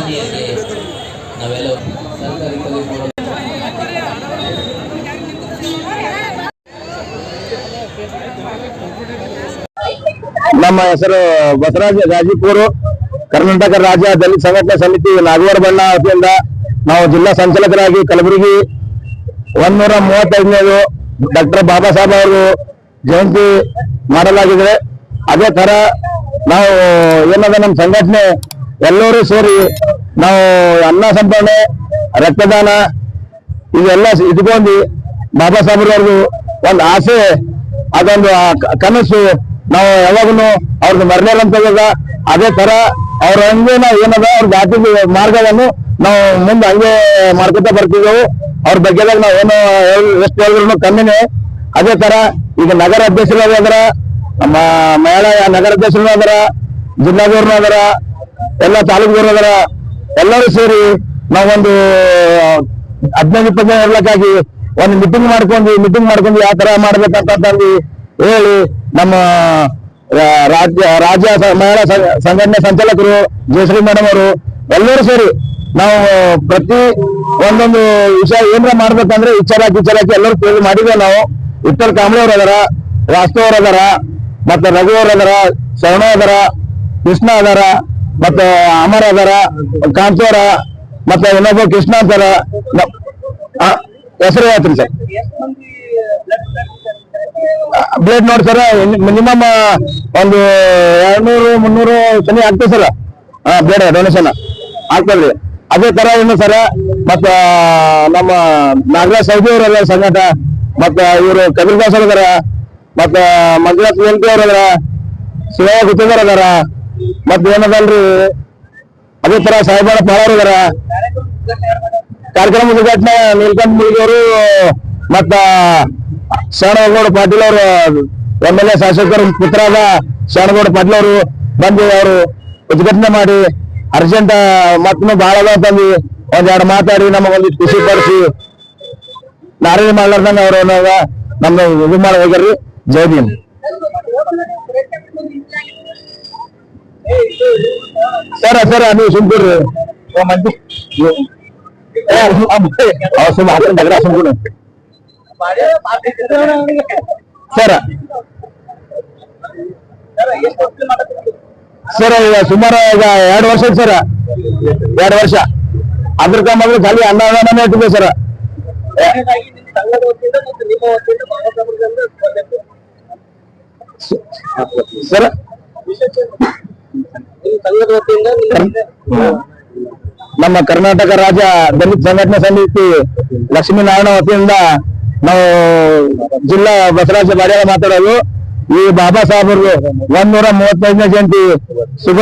ಪ್ರಧಾನಿಯಾಗಿ ನಾವೆಲ್ಲ ಸರ್ಕಾರಿ ಪದವಿ ಪೂರ್ವ ನಮ್ಮ ಹೆಸರು ಬಸವರಾಜ ಗಾಜಿಪುರ, ಕರ್ನಾಟಕ ರಾಜ್ಯ ದಲಿತ ಸಂಘಟನಾ ಸಮಿತಿ ನಾಗವಾರ ಬಣ್ಣ ವತಿಯಿಂದ ನಾವು ಜಿಲ್ಲಾ ಸಂಚಾಲಕರಾಗಿ ಕಲಬುರಗಿ 135ನೇದು ಡಾಕ್ಟರ್ ಬಾಬಾ ಸಾಹೇಬ್ ಅವರು ಜಯಂತಿ ಮಾಡಲಾಗಿದೆ. ಅದೇ ತರ ನಾವು ಏನದ ನಮ್ಮ ಸಂಘಟನೆ ಎಲ್ಲರೂ ಸೇರಿ ನಾವು ಅನ್ನ ಸಂಪರ್ಣೆ, ರಕ್ತದಾನ ಇವೆಲ್ಲ ಇಟ್ಕೊಂಡು ಬಾಬಾ ಸಾಹೇಬ್ರವ್ರದ್ದು ಒಂದು ಆಸೆ, ಅದೊಂದು ಕನಸು ನಾವು ಯಾವಾಗಲೂ ಅವ್ರದ್ದು ಮರಲಿಲ್ಲ ಅಂತ. ಅದೇ ತರ ಅವ್ರ ಹಂಗೆ ನಾವು ಏನದ ಅವ್ರ ಜಾತಿ ಮಾರ್ಗವನ್ನು ನಾವು ಮುಂದೆ ಹಂಗೆ ಮಾಡ್ಕೊತಾ ಬರ್ತಿದ್ದೆವು. ಅವ್ರ ಬಗ್ಗೆದಾಗ ನಾವು ಏನು ಎಷ್ಟು ಹೇಳಿದ್ರು ಕಮ್ಮಿನೇ. ಅದೇ ತರ ಈಗ ನಗರ ಅಧ್ಯಕ್ಷರು ಅದರ, ನಮ್ಮ ಮಹಿಳಾ ನಗರ ಅಧ್ಯಕ್ಷರು ಅದರ, ಜಿಲ್ಲಾದವ್ರನ್ನ ಅದರ, ಎಲ್ಲ ತಾಲೂಕುದವ್ರು ಅದರ, ಎಲ್ಲರೂ ಸೇರಿ ನಾವೊಂದು 15-20 ಜನ ಇರ್ಲಕ್ಕಾಗಿ ಒಂದು ಮೀಟಿಂಗ್ ಮಾಡ್ಕೊಂಡು ಯಾವ ತರ ಮಾಡ್ಬೇಕಂತಂದು ಹೇಳಿ ನಮ್ಮ ರಾಜ್ಯ ಮಹಿಳಾ ಸಂಘಟನೆ ಸಂಚಾಲಕರು ಜಯಶ್ರೀ ಮೇಡಮ್ ಅವರು ಎಲ್ಲರೂ ಸೇರಿ ನಾವು ಪ್ರತಿ ಒಂದೊಂದು ವಿಷಯ ಏನಾರ ಮಾಡ್ಬೇಕಂದ್ರೆ ಇಚ್ಛಾರಾಕಿ ಎಲ್ಲರೂ ಸೇರಿ ಮಾಡಿದ್ದೇವೆ. ನಾವು ವಿಠಲ್ ಕಾಂಬ್ಳೆ ಅವ್ರ ಅದರ, ವಾಸ್ತವ ಅವ್ರ ಅದರ, ಮತ್ತೆ ರಘು ಅವ್ರ ಅದರ, ಶರಣ ಅದರ, ಕೃಷ್ಣ ಅದರ, ಮತ್ತೆ ಅಮರ ಅದರ, ಕಾಂತವರ, ಮತ್ತೆ ಇನ್ನೊಬ್ಬ ಕೃಷ್ಣ ಅಂತಾರ. ಹೆಸರು ಹೇಳ್ತೀನಿ ಸರ್. ಬ್ಲಡ್ ನೋಡಿ ಸರ್, ಮಿನಿಮಮ್ ಒಂದು 200-300 ಸನಿ ಆಗ್ತದೆ ಸರ್. ಬ್ಲಡ್ ಡೊನೇಷನ್ ಆಗ್ತದ್ರಿ. ಅದೇ ತರ ಇನ್ನು ಸರ ಮತ್ತ ನಮ್ಮ ನಾಗರಾಜ್ ಸೌದಿ ಅವರ ಸಂಘಟ, ಮತ್ತ ಇವರು ಕಬೀರ್ ದಾಸ್ ಅವರ, ಮತ್ತ ಮಂಜುನಾಥ್ ವೆಂಕಿ ಅವರ, ಶಿವ ಗುತ್ತೇದಾರ್ ಅದಾರ, ಮತ್ತ ಏನದಲ್ರಿ ಅದೇ ತರ ಸಾಹೇಬರ ಪಾಳವ್ರ ಅದಾರ. ಕಾರ್ಯಕ್ರಮ ಉದ್ಘಾಟನೆ ನೀಲಕಂಠ ಮುಳುಗಿ ಅವರು, ಮತ್ತ ಶರಣಗೌಡ ಪಾಟೀಲ್ ಅವರು, MLA ಶಾಸಕರ ಪುತ್ರಾದ ಶರಣಗೌಡ ಪಾಟೀಲ್ ಅವರು ಬಂದು ಅವರು ಉದ್ಘಾಟನೆ ಮಾಡಿ ಅರ್ಜೆಂಟ್ ಮತ್ತೂ ಬಹಳ ತಂದು ಒಂದೆರಡು ಮಾತಾಡಿ ನಮಗೊಂದು ಖುಷಿ ಪಡಿಸಿ ನಾರಾಯಣ ಮಾಡ್ಲಾರ್ದಂಗ ಅವರು ನಮ್ದು ಇದು ಮಾಡಿ ಹೋಗ್ಯಾರ್ರಿ. ಜೈ ಭೀಮ್. ಸರ್ ನೀವು ಸುಮ್ಕೂಡ್ರಿ ಮಂದಿ ಸುಮ್ಕೂಡ್ರಿ ಸರ್ ಈಗ ಸುಮಾರು ಈಗ 2 ವರ್ಷ ಸರ್, 2 ವರ್ಷ ಅದ್ರ ಮೊದಲು ಖಾಲಿ ಅನ್ನದಾನೇ ಇಟ್ಟಿದೆ ಸರ್. ಸರ್ ನಮ್ಮ ಕರ್ನಾಟಕ ರಾಜ್ಯ ದಲಿತ ಸಂಘಟನಾ ಸಮಿತಿ ಲಕ್ಷ್ಮೀನಾರಾಯಣ ವತಿಯಿಂದ ನಾವು ಜಿಲ್ಲಾ ಬಸವರಾಜ ಬಾಡ್ಯಾಳ ಮಾತಾಡೋದು. ಈ ಬಾಬಾ ಸಾಹೇಬರು 135ನೇ ಜಯಂತಿ ಶುಭ